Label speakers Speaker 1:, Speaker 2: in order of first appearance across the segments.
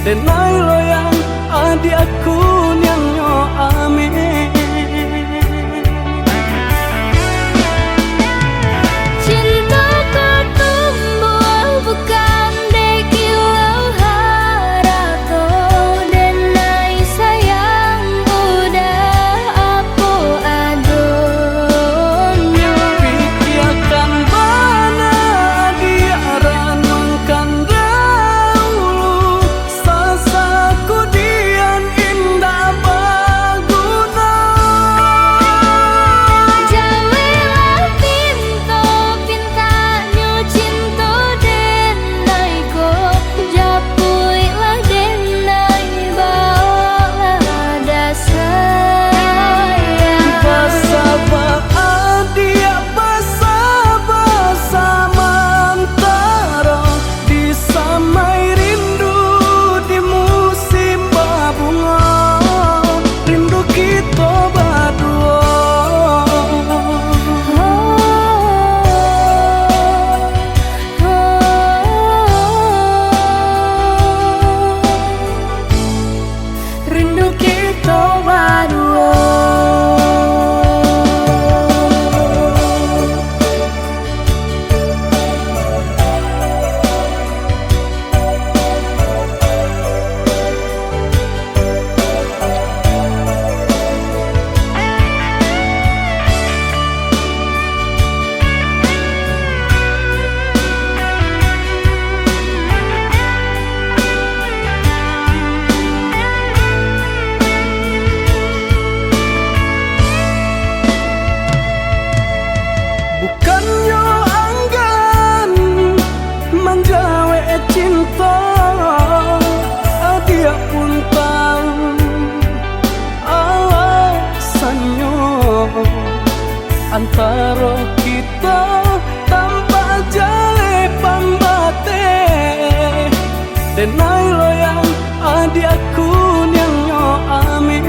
Speaker 1: denai loyang adi aku nyanyo ame. Antara kita tanpa jale pambate, denai loyang adi aku nyanyo ame.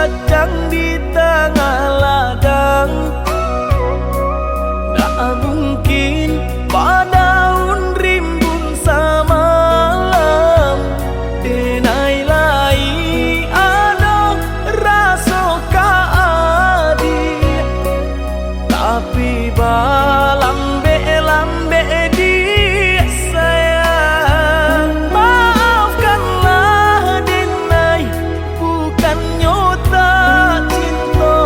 Speaker 1: kacang di tengah ladang. Tak mungkin padaun rimbun samalam. Denai lai ada rasa kaadi, tapi lambe di sayang. Maafkanlah Denai, bukan nyota cinta,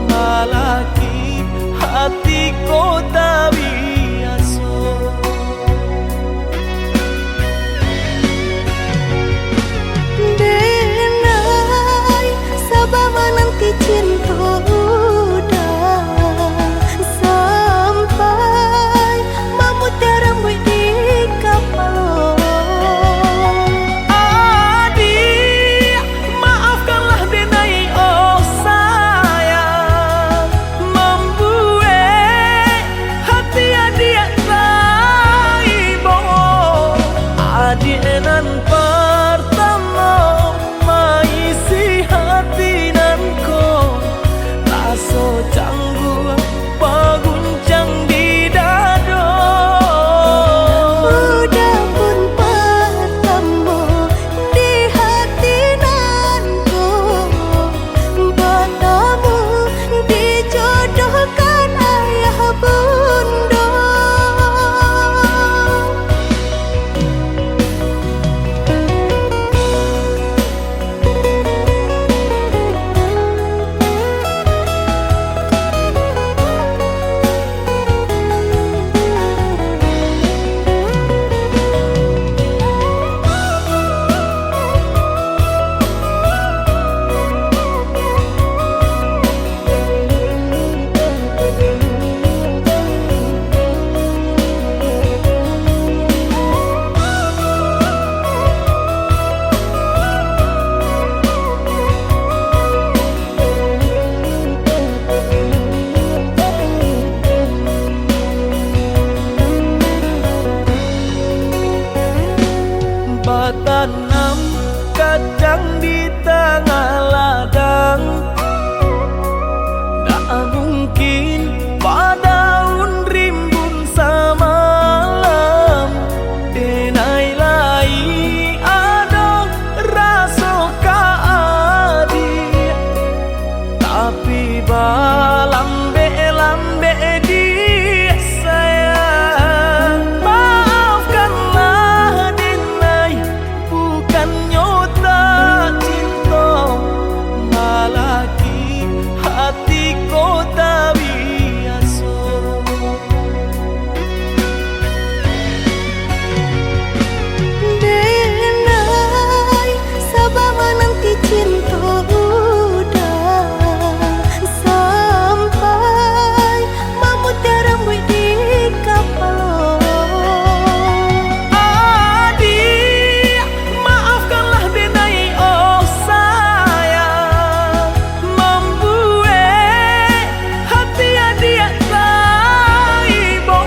Speaker 1: malaki hati ko tak biasa.
Speaker 2: Denai, sabar menanti cinta udah sampai memutih rambut di kapal.
Speaker 1: Adik, maafkanlah Denai, oh sayang, membuat hati adik raibo. Adik nan pertama maisi hati nanko, rasa canggung paguncang di dada.
Speaker 2: Udah pun pertemu di hati nanku, bertemu dijodohkan ayah bunda.
Speaker 1: Tanam kacang di tengah ladang. Tak mungkin padaun rimbun samalam. Denai lai ada rasa kaadi, tapi lambe di sayang. Maafkanlah Denai, bukan nyota cinta, malaki hati ko tak biasa.
Speaker 2: Denai, sabar menanti cinta udah sampai memutih rambut di kapal.
Speaker 1: Adik, maafkanlah Denai, oh sayang, membuat hati adik raibo.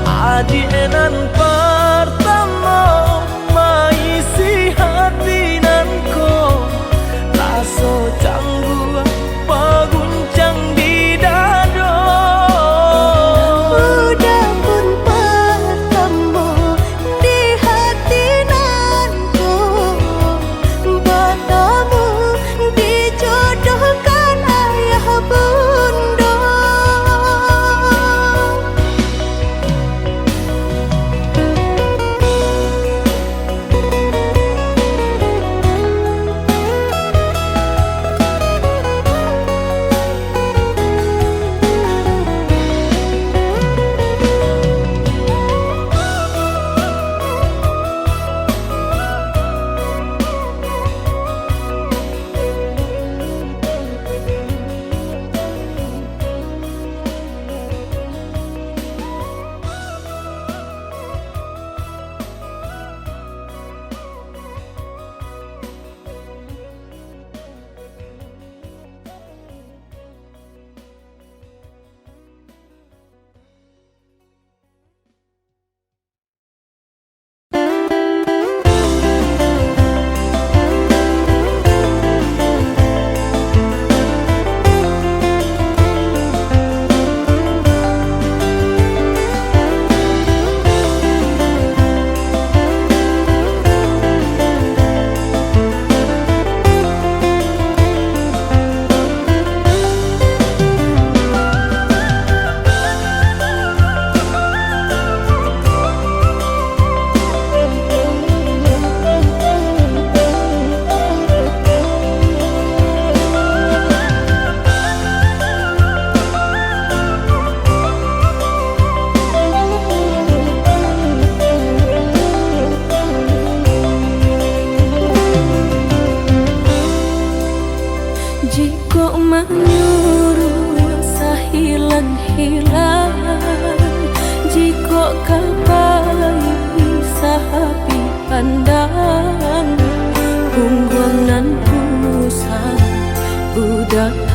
Speaker 1: Adik nan pertama maisi hati nanko, rasa canggung paguncang di dada.
Speaker 2: Udah pun bertemu di hati nanku, bertemu dijodohkan ayah bunda.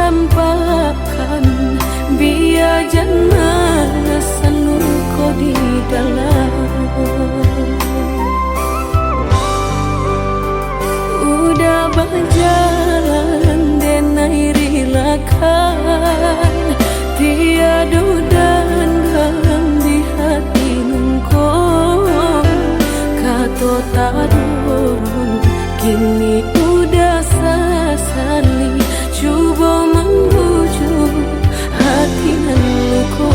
Speaker 2: tampakkan biar jangan kau di dalam. Udah berjalan denai rilakan, tiada dan dalam di hati nungko. Kata tak dorong, kini udah sasali, coba membujuk hati nungko.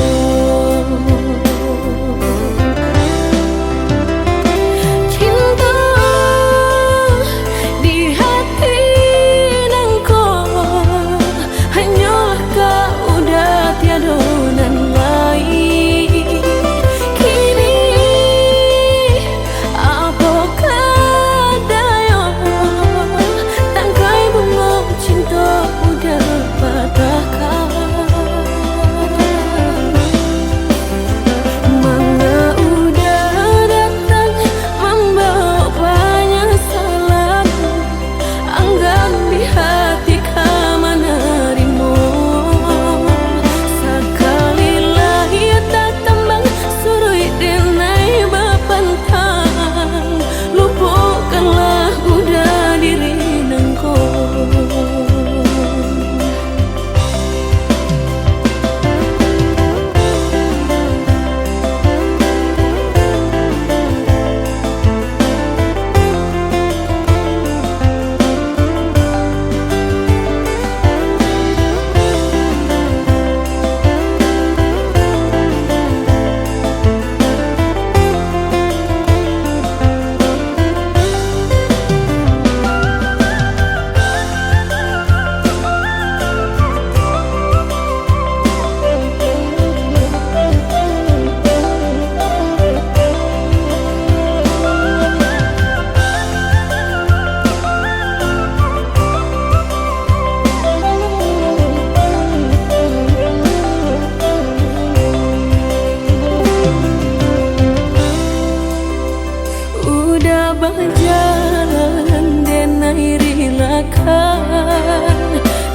Speaker 2: Berjalan denai rilakan,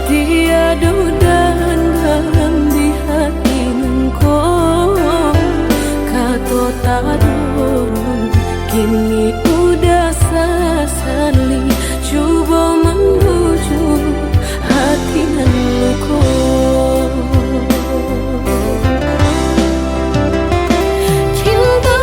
Speaker 2: tiada dan dalam di hati nungko. Kata tak dorong, kini udah sasali, coba membujuk hati nungko. Cinta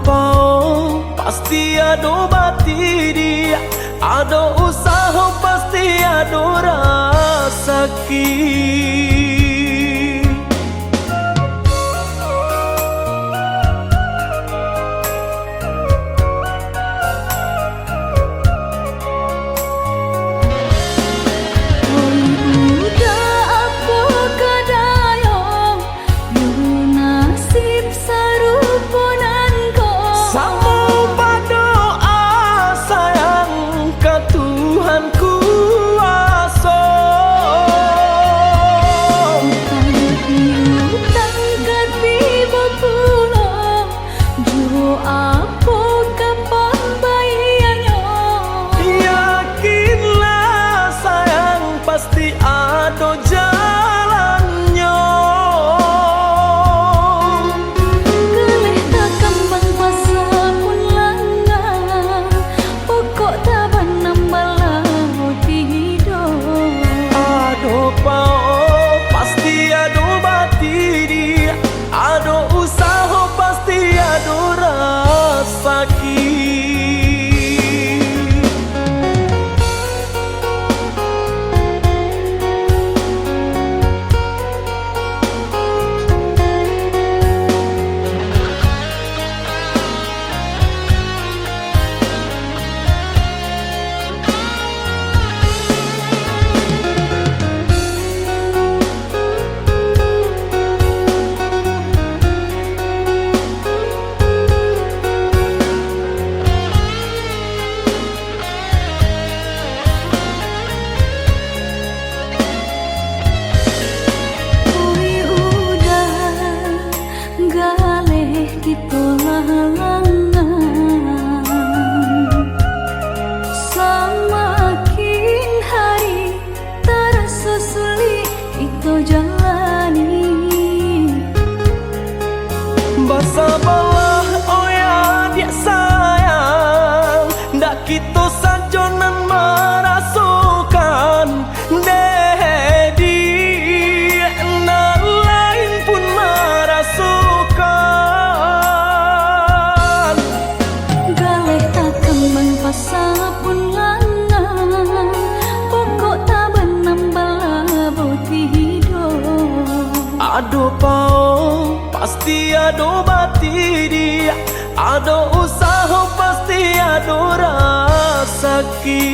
Speaker 1: pao pasti ado batidi, ado usaha pasti ado rasaki. Basabalah oh ya dia sayang, ndak kita sajonan merasukan dedi, nan lain pun merasukan.
Speaker 2: Galeh tak kembang pasal pun langan, pokok tak benambal boti hidup.
Speaker 1: Ado pao pasti ado batidi, ado usaha pasti ado rasaki.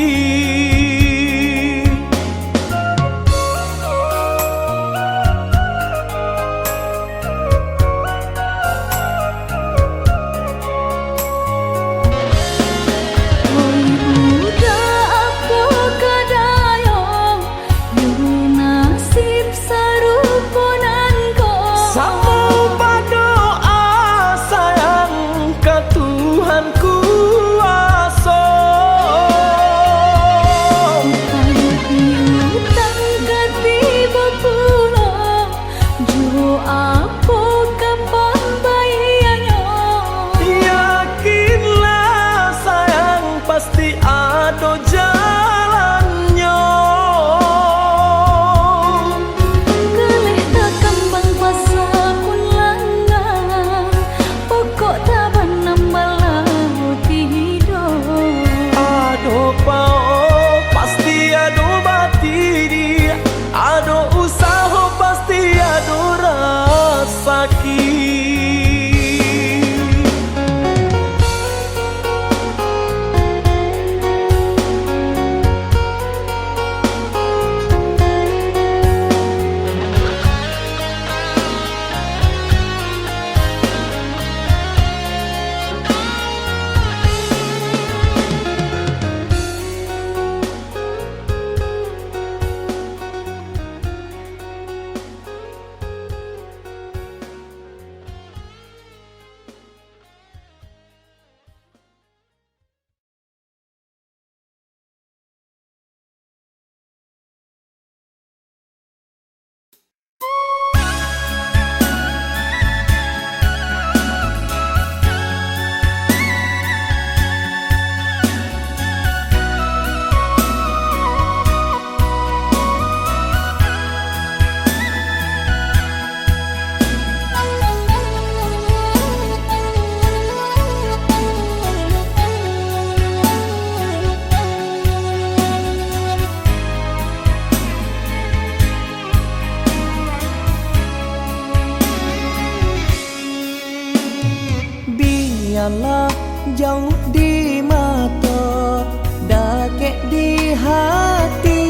Speaker 1: hati,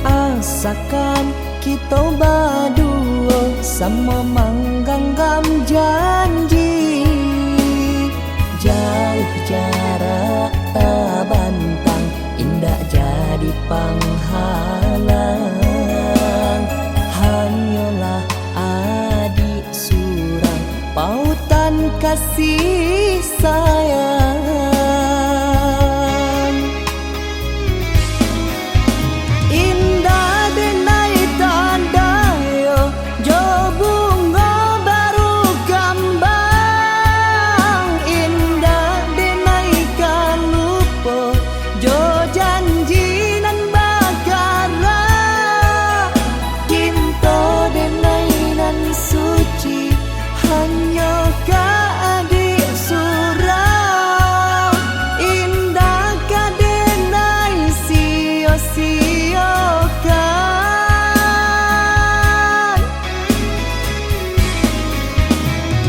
Speaker 1: asakan kita berdua sama menggenggam janji. Jauh jarak tak bantang, indah jadi penghalang. Hanyalah adik surang, pautan kasih sayang. Indah denai tanda yo, jo bunga baru kembang. Indah denai kalupo, jo janji nan bakara. Cinta denai nan suci, hanya ka adik surau. Indah ka denai sia-siakan.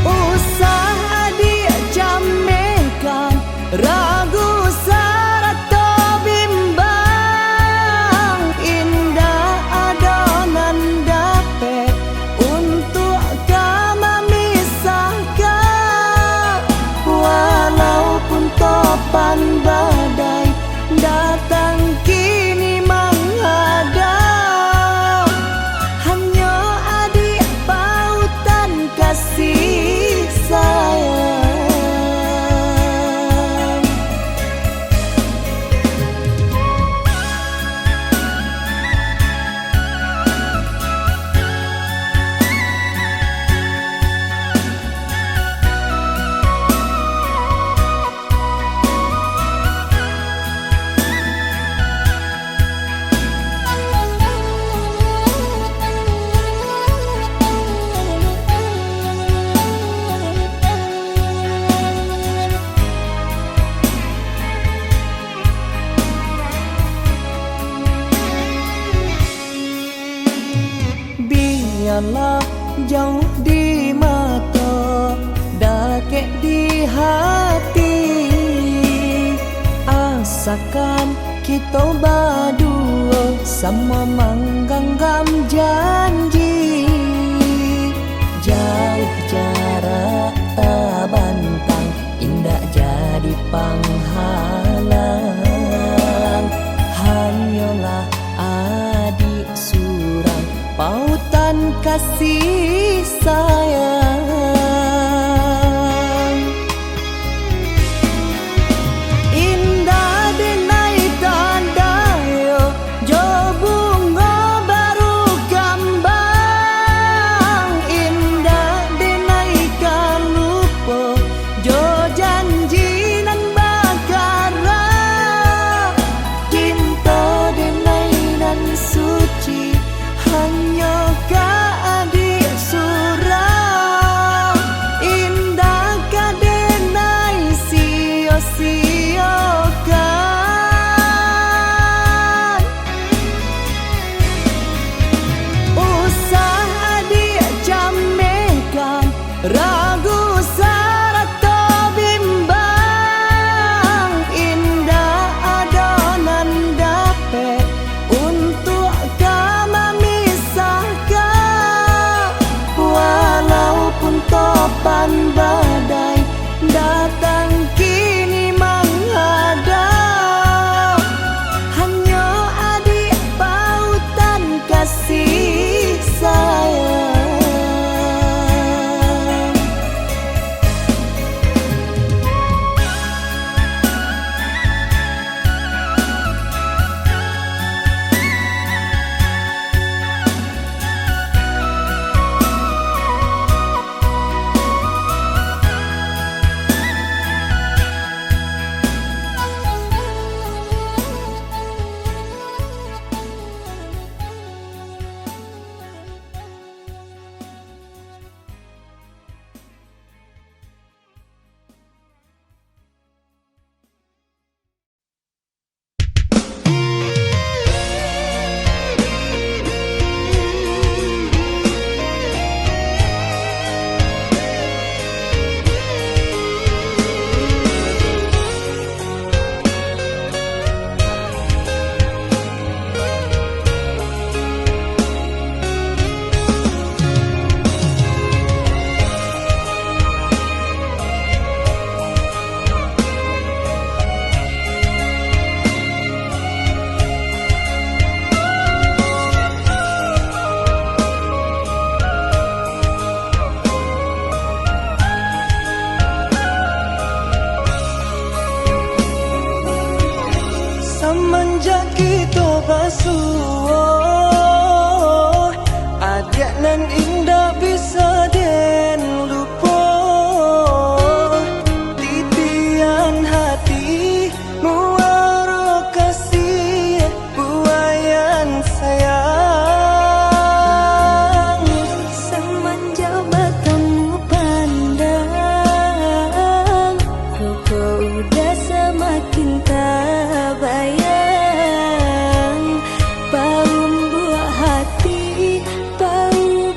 Speaker 1: Usah adik jamekan, ragu sarata bimbang. Indah adonan dapet untuk kami misahkan. Walaupun topan badai datang kini menghadap, hanya adik pautan kasih sayang. Biarlah jauh di mata, dakek di hati, asakan kita berdua sama menggenggam janji. Jauh jarak tak bantang, indah jadi penghalang. Hanyalah adik surang, pautan kasih sayang. Indah denai tanda yo, jo bunga baru kembang. Indah denai kalupo, jo janji nan bakara. Cinta denai nan suci, hanya ka adik surau. Semenjak kita basuh, adik nan indah bisa den lupa. Titian hati muara kasih buayan sayang.
Speaker 2: Semenjak bertemu pandang, kau udah semakin tak bayang. Bau buah hati, bau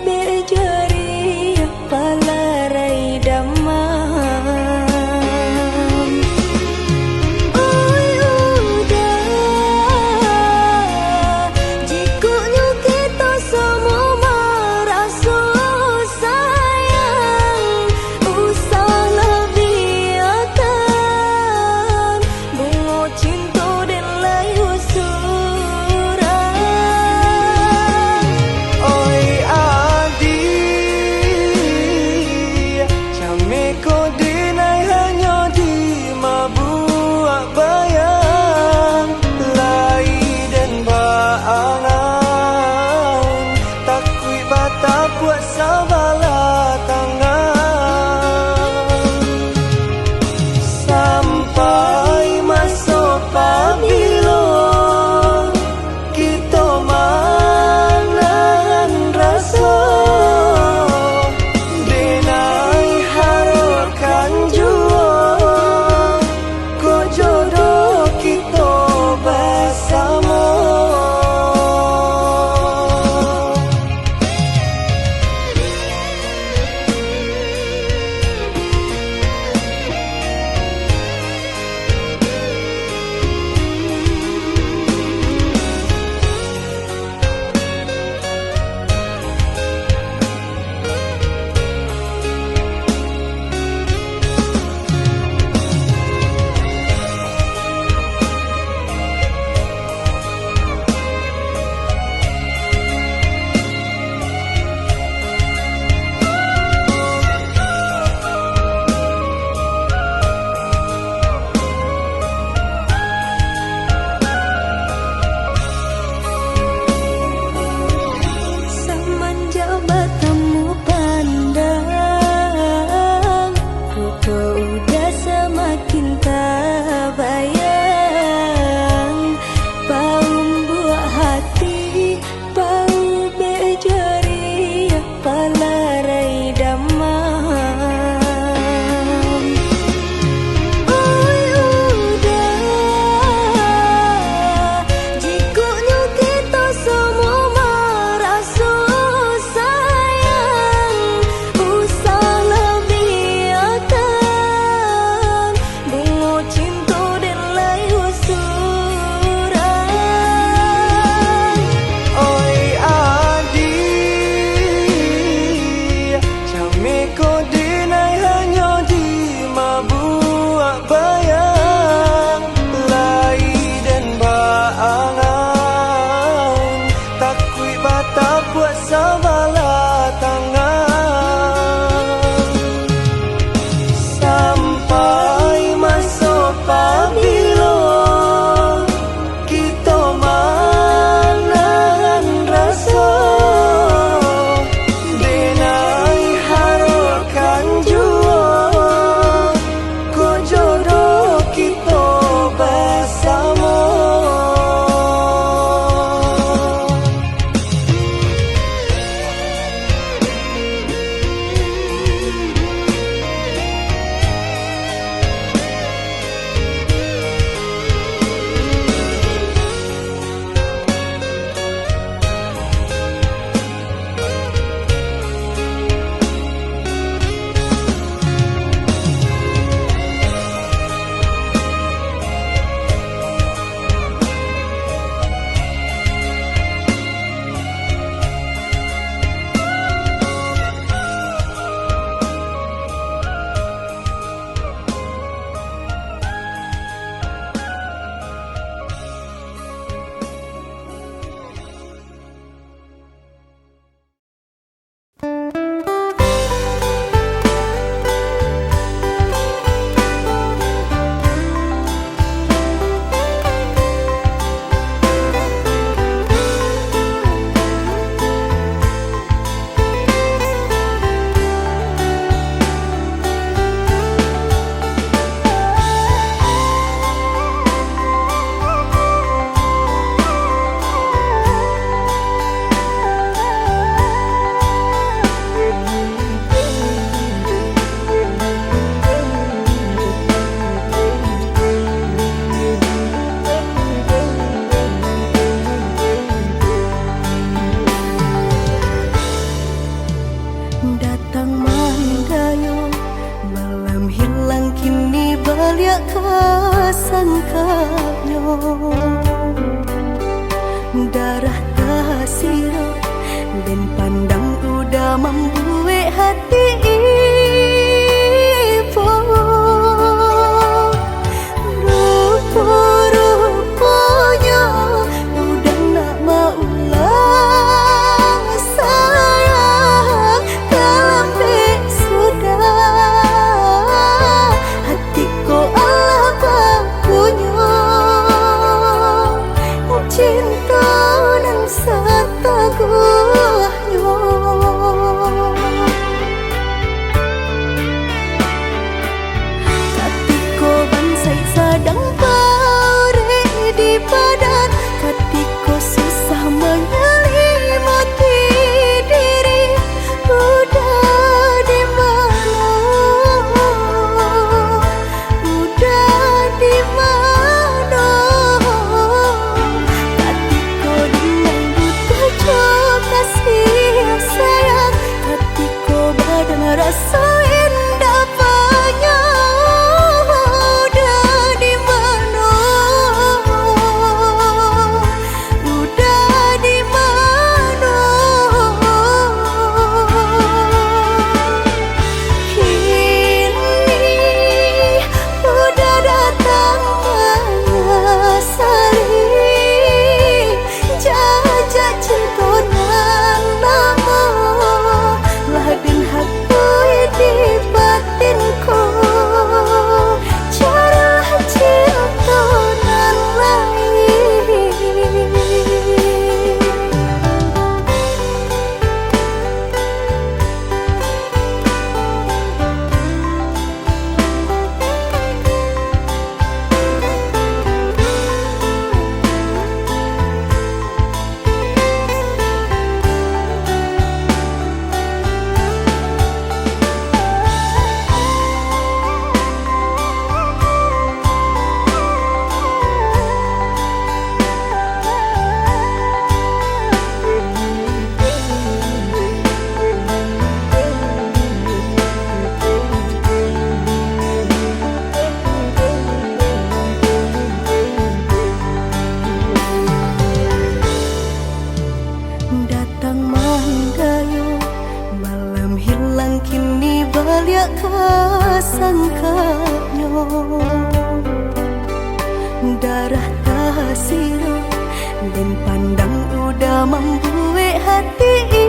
Speaker 2: dan pandang udah membuat hati ibu.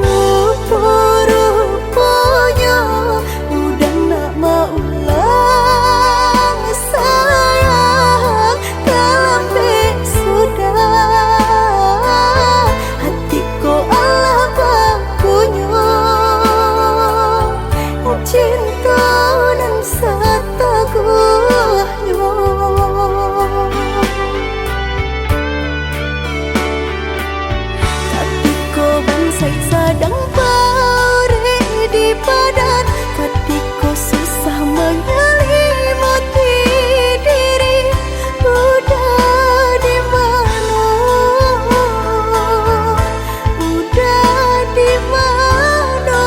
Speaker 2: Rupa-rupanya udah nak mau ulang sayang, kalambek sudah hatiku Allah bakunya cinta dan setaguhnya. Katiko bansai sadang pare di padan, katiko susah menyelimati diri. Udah di mana? Udah di mana?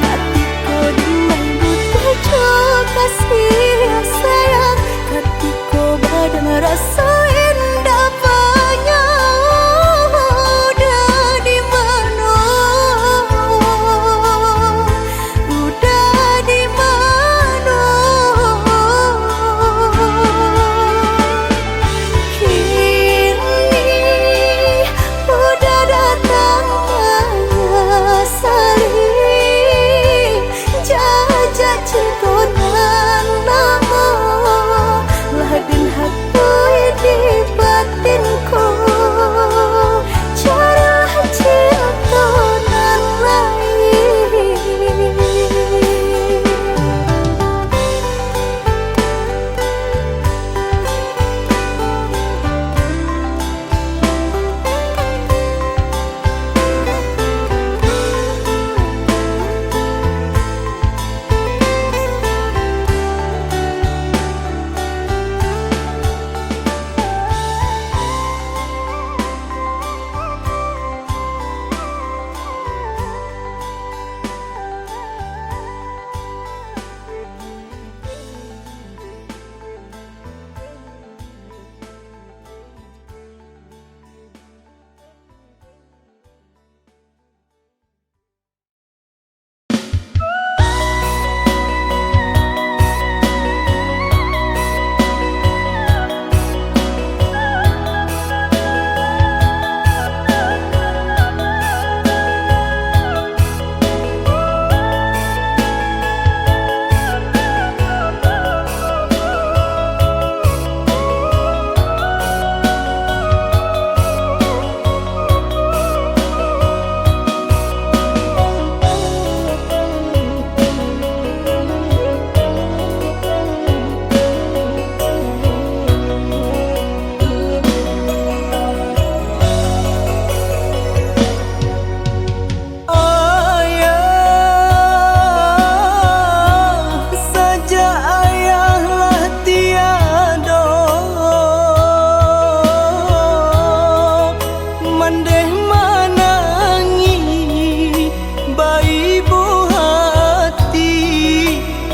Speaker 2: Katiko dimai butuh kasih sayang, katiko badan rasa indah banyak. Udah di mana? Udah di mana? Kini udah datang saling jajak cintonan nama ladin hatui di batinku cara cintonan lain.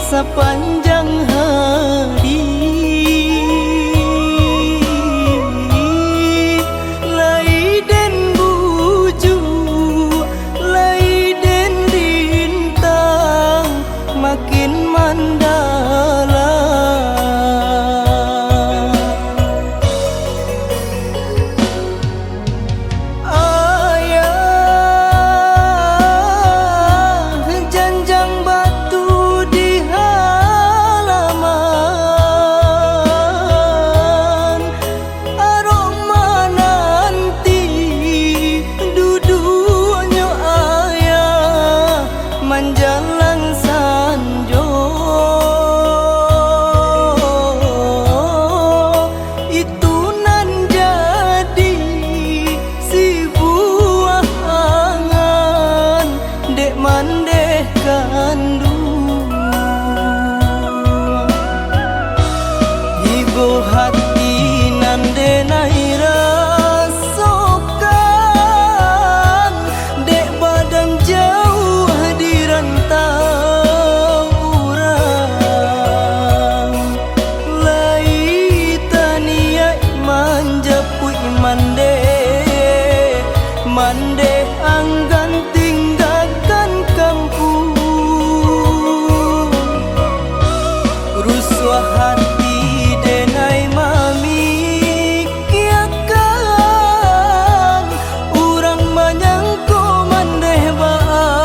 Speaker 2: Sepanjang hari laiden buju, laiden lintang makin mandala. Ayah janjang batu di hati
Speaker 1: Rusua hati denai mamikiakan urang manyangko mandeh baabaikan.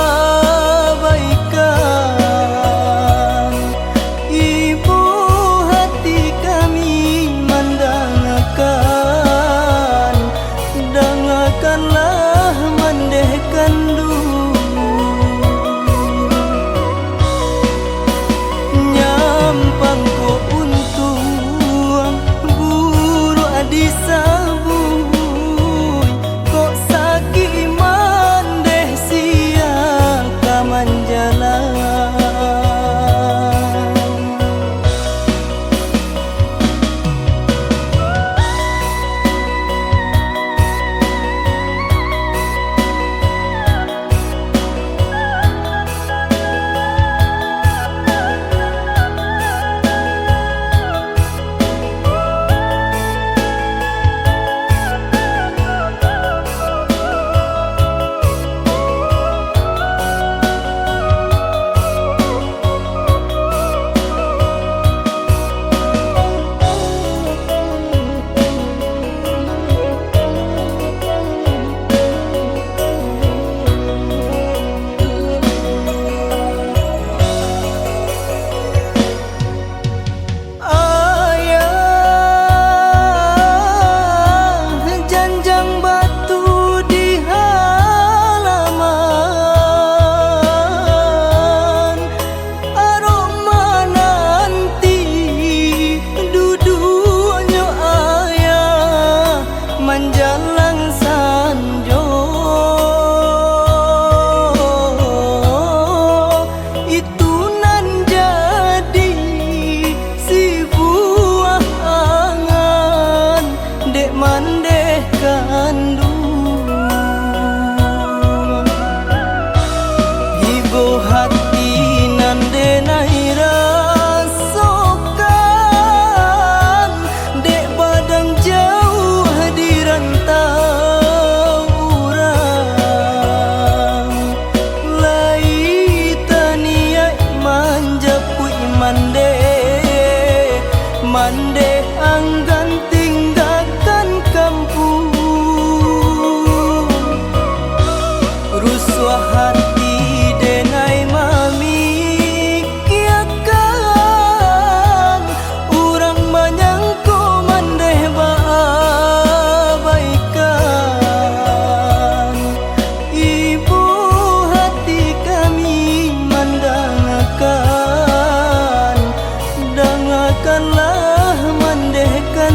Speaker 1: Ibu hati kami mandangakan, dangakanlah mandehkan dulu. Nyampang ko untung buru adi sabui, kok sakit mandeh sia kamanjalan. Menjalang sanjo itu nan jadi si buah angan dek mandeh kandung. Ibu hati nan denai rasokan dek badan jauh dirantau urang. Lai taniai manjapui mandeh anggan tinggalkan kampung. Rusua hati denai mamikiakan urang manyangko mandeh baabaikan. Ibu hati kami mandangakan, dangakanlah mandehkan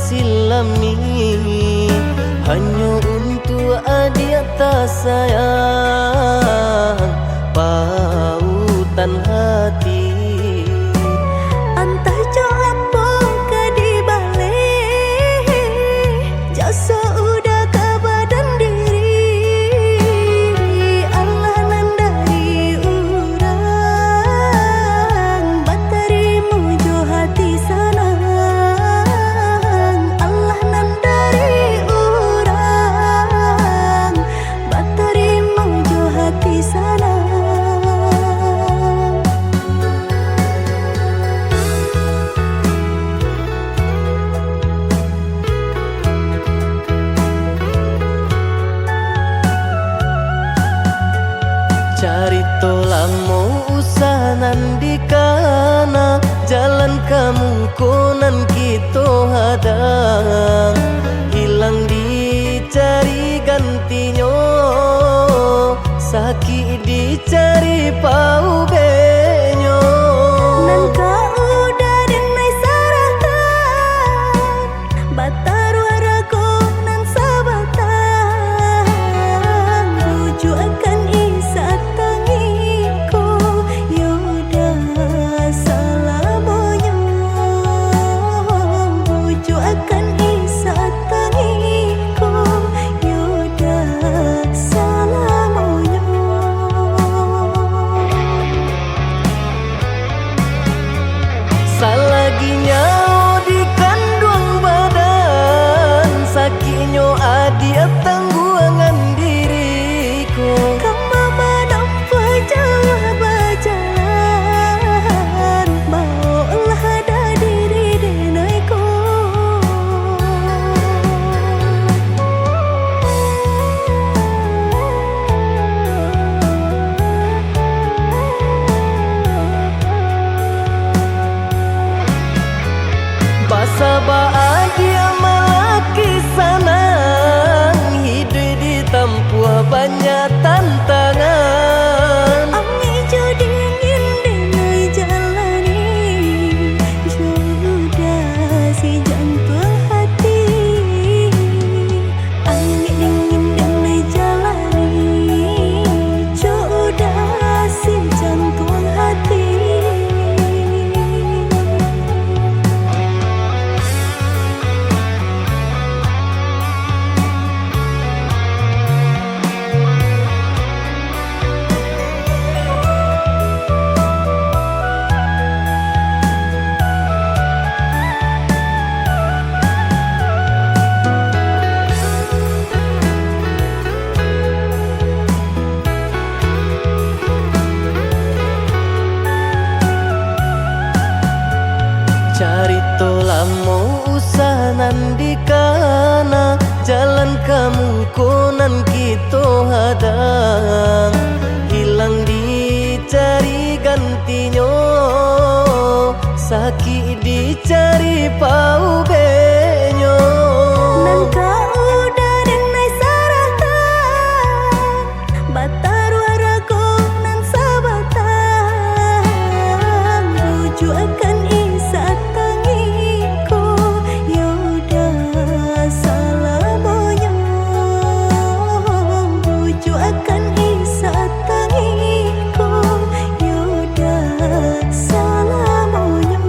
Speaker 3: silami hanya untuk adik tak sayang pautan hati.
Speaker 2: Entah jo apa ke di balik jasa udah ke badan diri Allah nan dari urang batarimu jo hati sanang Allah nan dari urang batarimu jo hati sanang.
Speaker 3: Carito lamo usahanan di kana jalan kemungkinan kita hadang hilang dicari gantinya sakit dicari pau benyo
Speaker 2: Nan kau udah denai saratan batar waraku nan sabatan rujuk akan isa tangiku yoda salamonyo rujuk akan isa tangiku yoda salamonyo.
Speaker 3: Salaginya di kandung badan sakitnya adia tangguangan diriku
Speaker 2: Kamu menampak jauh berjalan maulah ada diri denaiku.
Speaker 3: Basabaa dia malaki sanang hidup ditempuh banyak tantangan.
Speaker 2: Angin jo dingin denai jalani sudah si jantung hati. Angin dingin denai jalani sudah si jantung hati.
Speaker 3: Carito lamo usahanan di kana jalan kemungkinan kita hadang hilang dicari gantinya sakit dicari pau benyo
Speaker 2: Nan kau udah denai saratan batar waraku nan sabatan rujuk akan isa tangiku yoda salamonyo rujuk akan isa tangiku yoda salamonyo.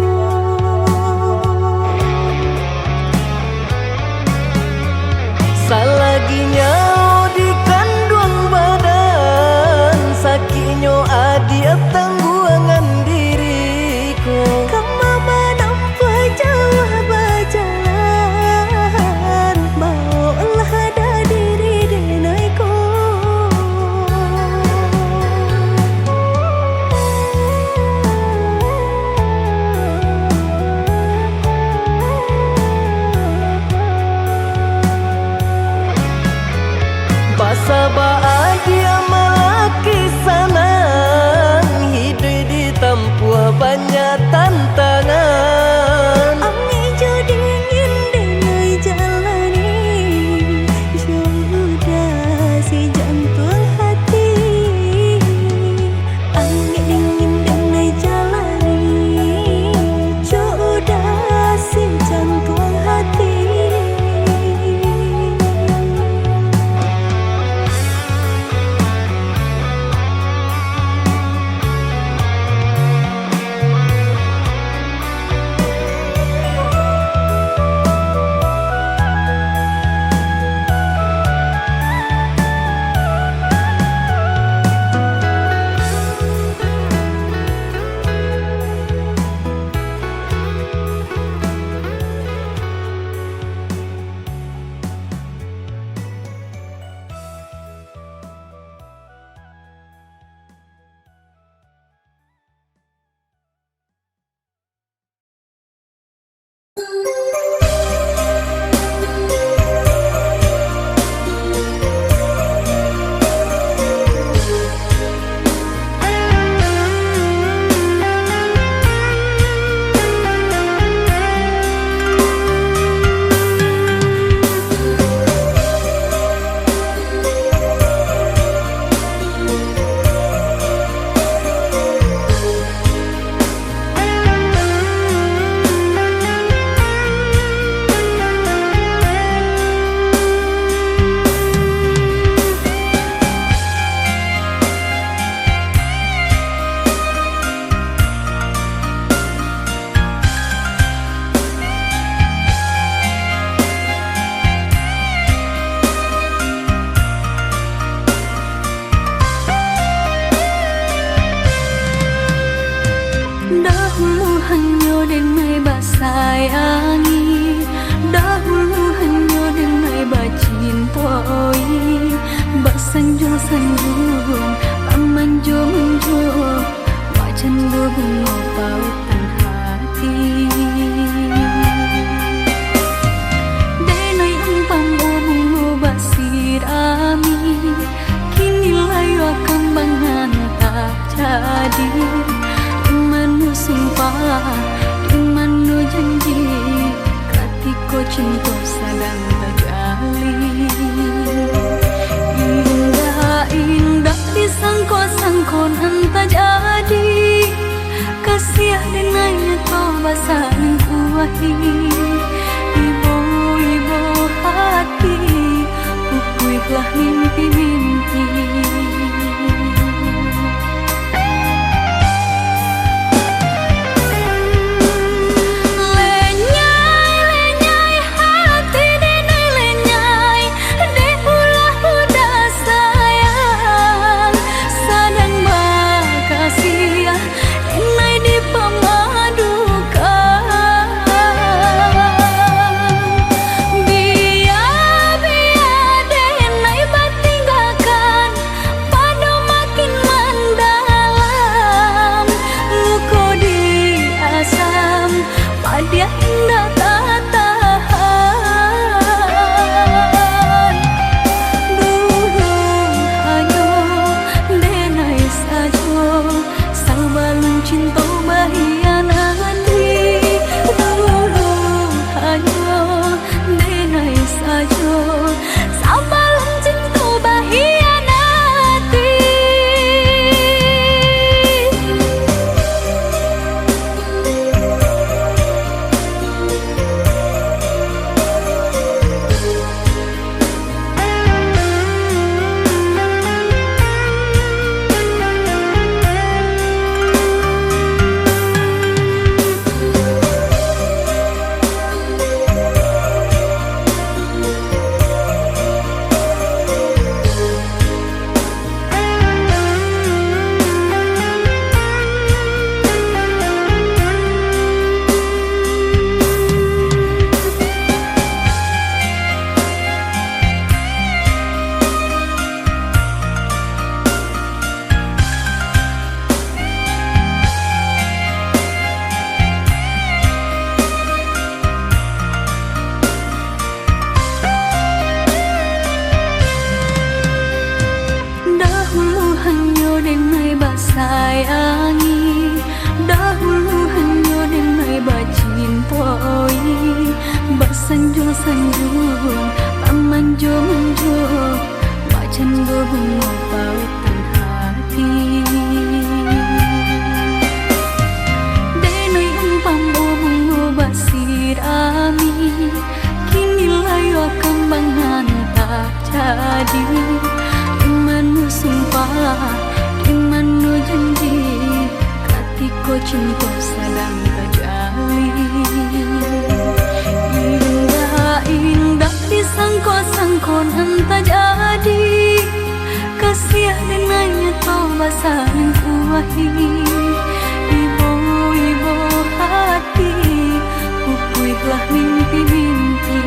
Speaker 2: hanya denai basayangi, dahulu hanya denai bacintoi, basanjung-sanjung pamanjung-manjung, wajan bunga pautan hati. Denai umpamu bunga basirami, kini layu kembangan tak jadi. Dimanu sumpah, dimanu janji, katiko cinta sedang terjalin. Indah disangko-sangko nan tak jadi, kasih denainya kau basahin kuahi. Ibu-ibu hati, pupuihlah mimpi-mimpi. Dia indah tak tahan. Burung hanya denai saja, sabalun cinta bahia nanti. Burung hanya denai saja, sabalun cinta bahia nanti. Denai basayangi, dahulu hanya denai bacintoi, basanjung-sanjung pamanjung-manjung, wajan bunga pautan hati. Denai umpamu bunga basirami, kini layu kembangan tak jadi. Dimanu sumpah, dimanu janji, katiko cinta sedang terjalin. Indah disangko-sangko nan tak jadi, kasih denainya kau basahin kuahi. Ibu-ibu hati, pupuihlah mimpi-mimpi.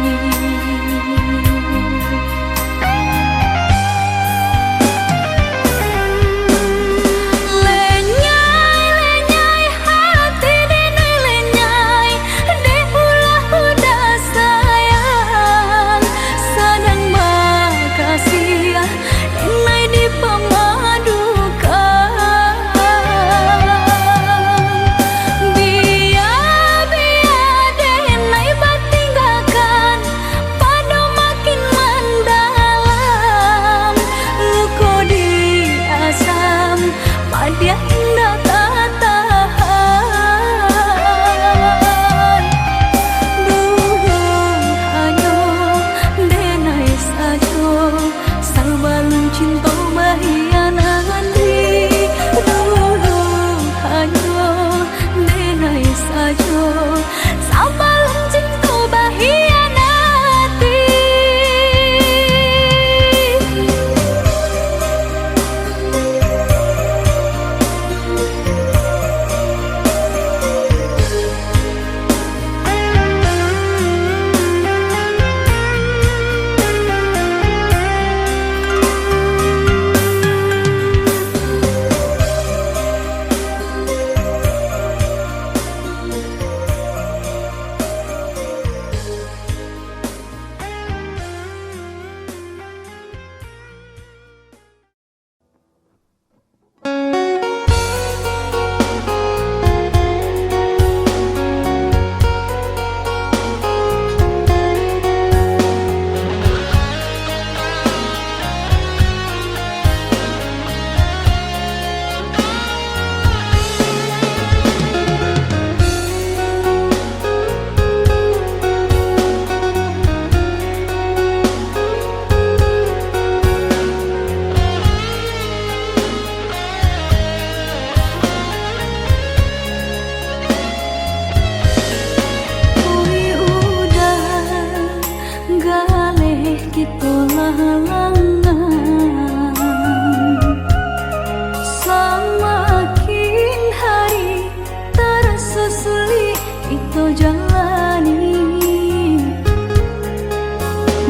Speaker 2: kita halangan. Semakin hari terasa sulit itu jalani.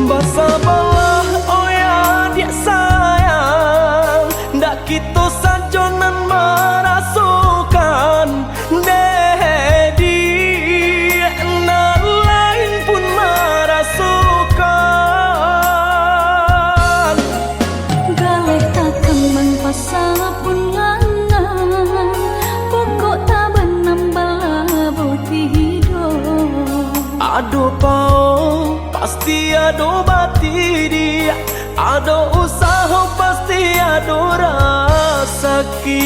Speaker 3: Bersabarlah oh ya dia sayang, ndak kita sajonan merasukan dedi nan lain pun merasukan.
Speaker 2: Galih tak kembang pasal pun langan, pokok tak benambal boti hidup.
Speaker 3: Ado pau pasti ado bati dia, ado usaha pasti ado rasaki.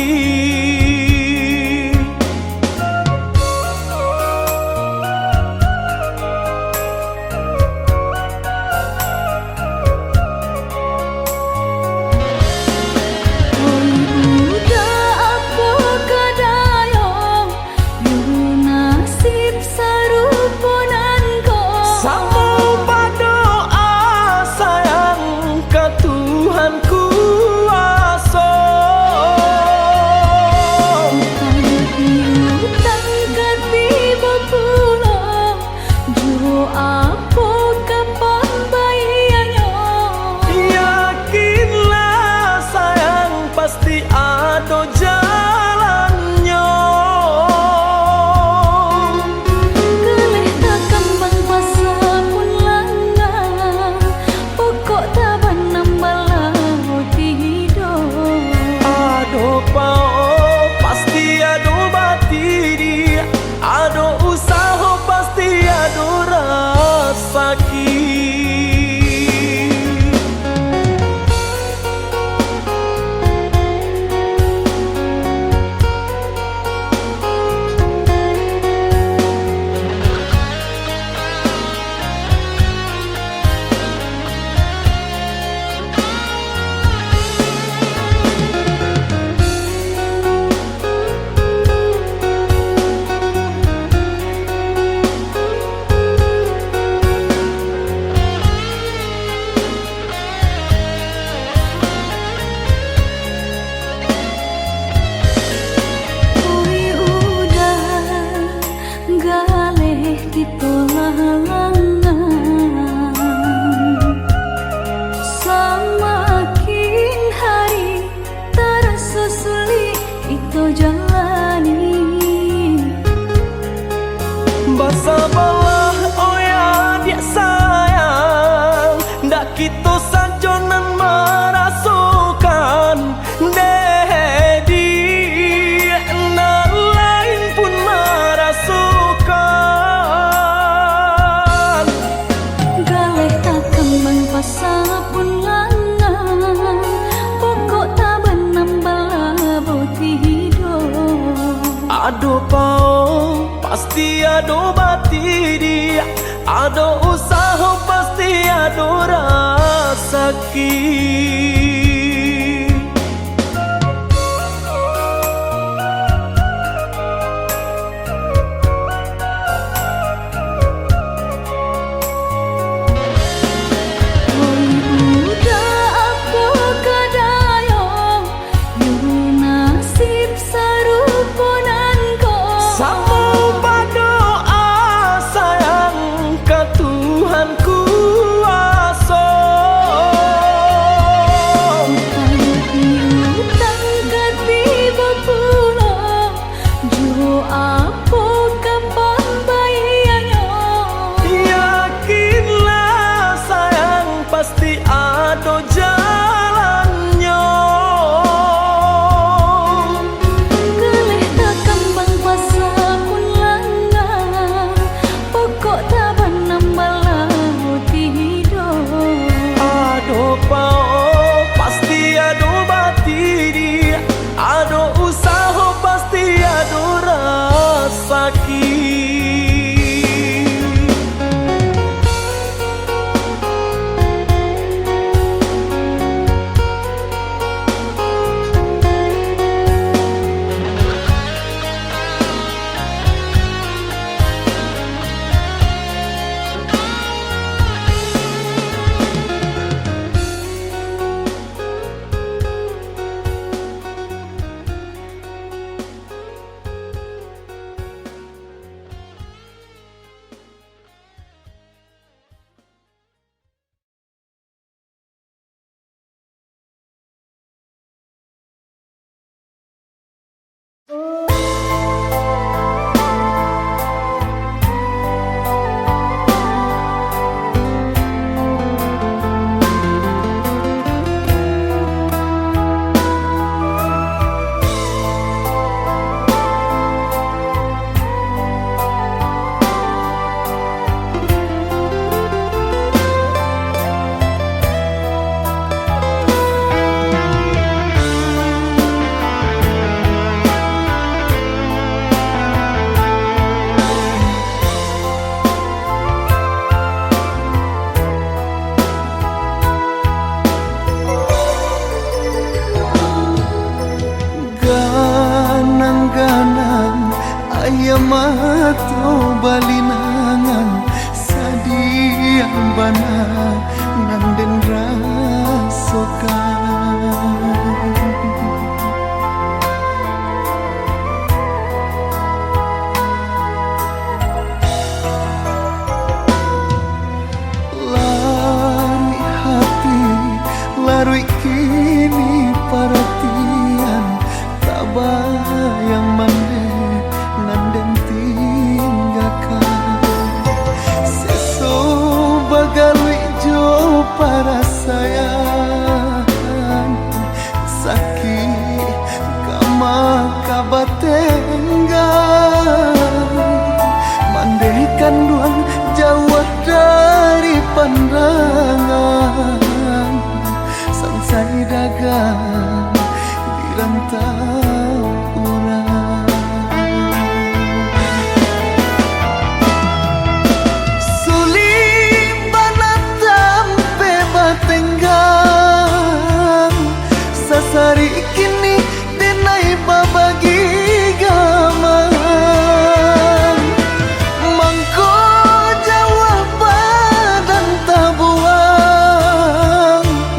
Speaker 3: Bersabarlah oh ya dia sayang, ndak kita sajonan merasukan dedi nan lain pun merasukan.
Speaker 2: Galih tak kembang pasal pun langan, pokok tak benambal boti hidup.
Speaker 3: Ado pau pasti ado bati dia, ado usaha pasti ado rasaki.
Speaker 4: bana nanden rasokan. Lari hati, larui kini perhatian, tak bayang mande nanden tinggalkan. Seso bagalui jo para sayang, sakit kama kabatenggan, mandaikan duang jauh dari pandangan, sansai dagang di rantau urang. Sulim bana tampe batenggang, sasari kini denai babagi gamang. Mangko Jawa badan tabuang,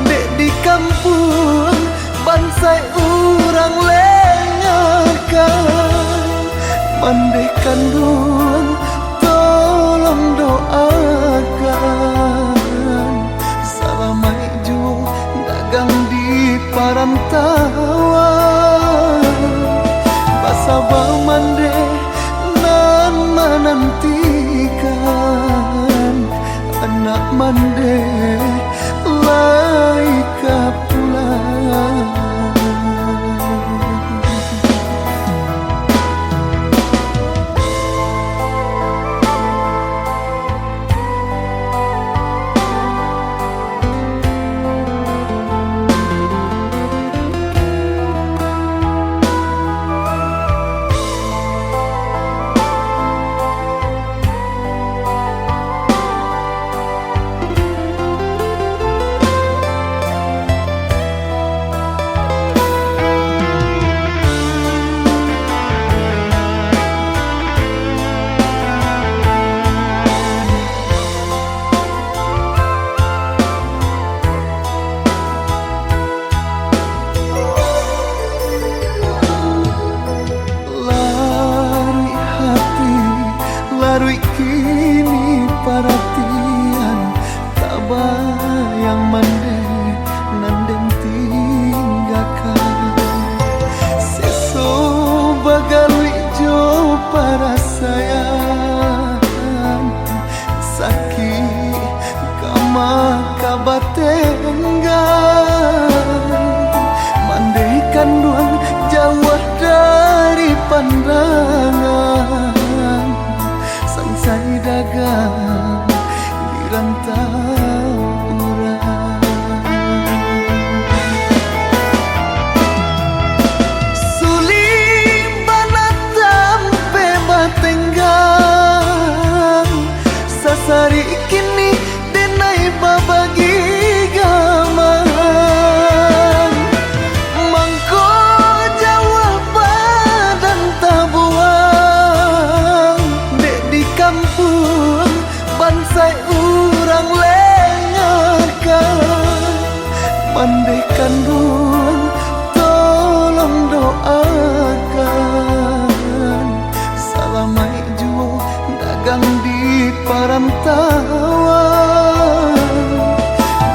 Speaker 4: dek di kampung bansai urang lengakan. Mandaikan duang tolong doakan, salamai jo dagang di parantauan. Basabah mande nan menantikan, anak mande laika pulang. Larui kini perhatian, tak bayang mande nanden tinggalkan. Seso bagalui jo para sayang, sakit kama kabatenggan, mandaikan duang jauh dari pandangan, sansai dagang di rantau urang. Sulim bana tampe batenggang, sasari kini denai babagi gamang. Mangko Jawa badan tabuang, dek di kampung bansai urang lengakan. Mandaikan duang tolong doakan, salamai jo dagang di parantauan.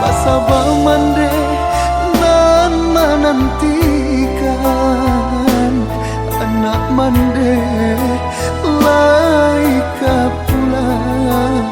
Speaker 4: Basabah mande nan menantikan, anak mande laika pulang.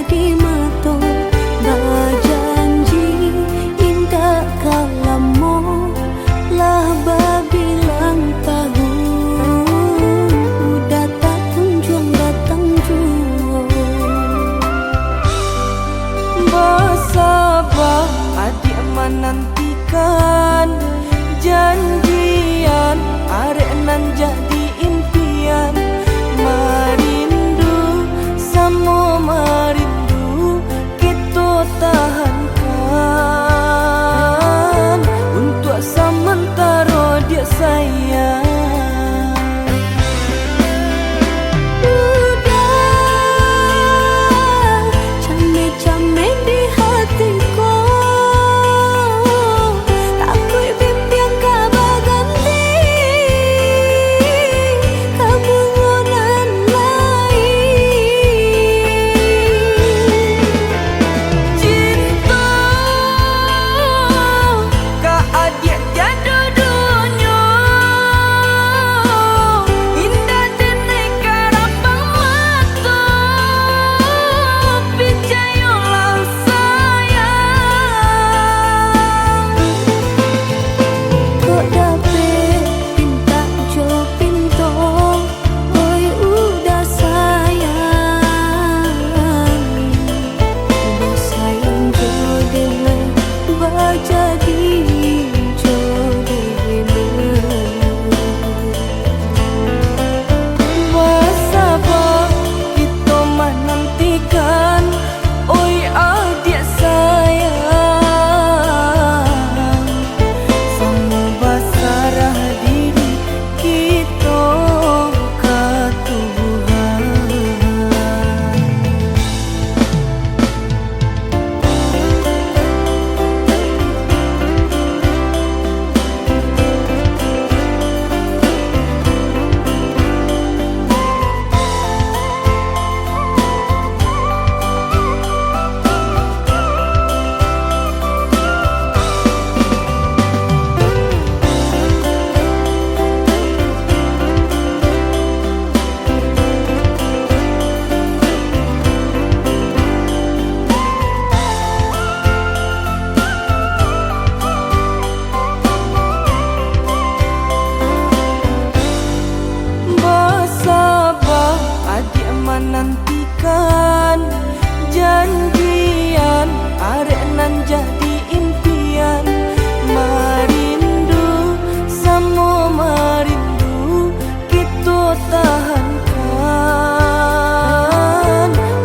Speaker 2: di mata berjanji indah kalamu lah babilang tahu datang kunjung datang jua
Speaker 3: Bersabar adik menantikan janjian arek nan jadi impian merindu sama merindu kita tahankan untuk sementara dia sayang menantikan janjian arek nan jadi impian merindu sama merindu kita tahankan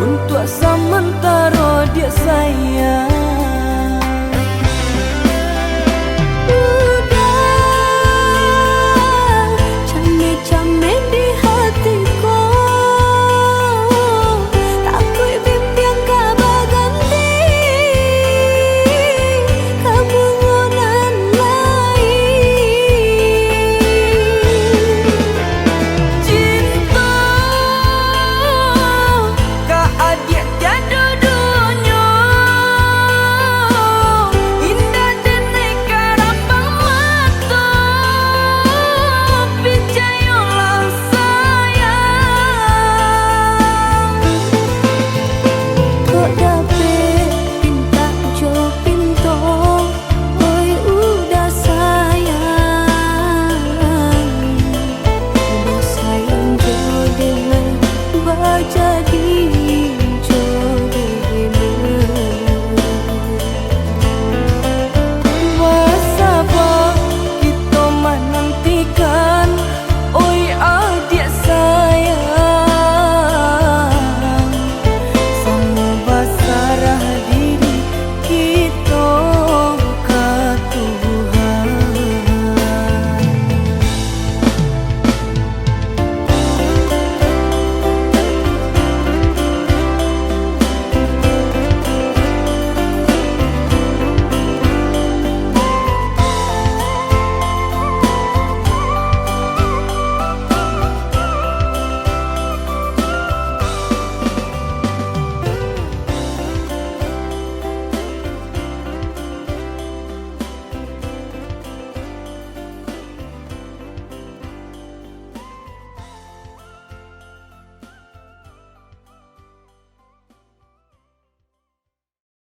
Speaker 3: untuk sementara dia sayang jadi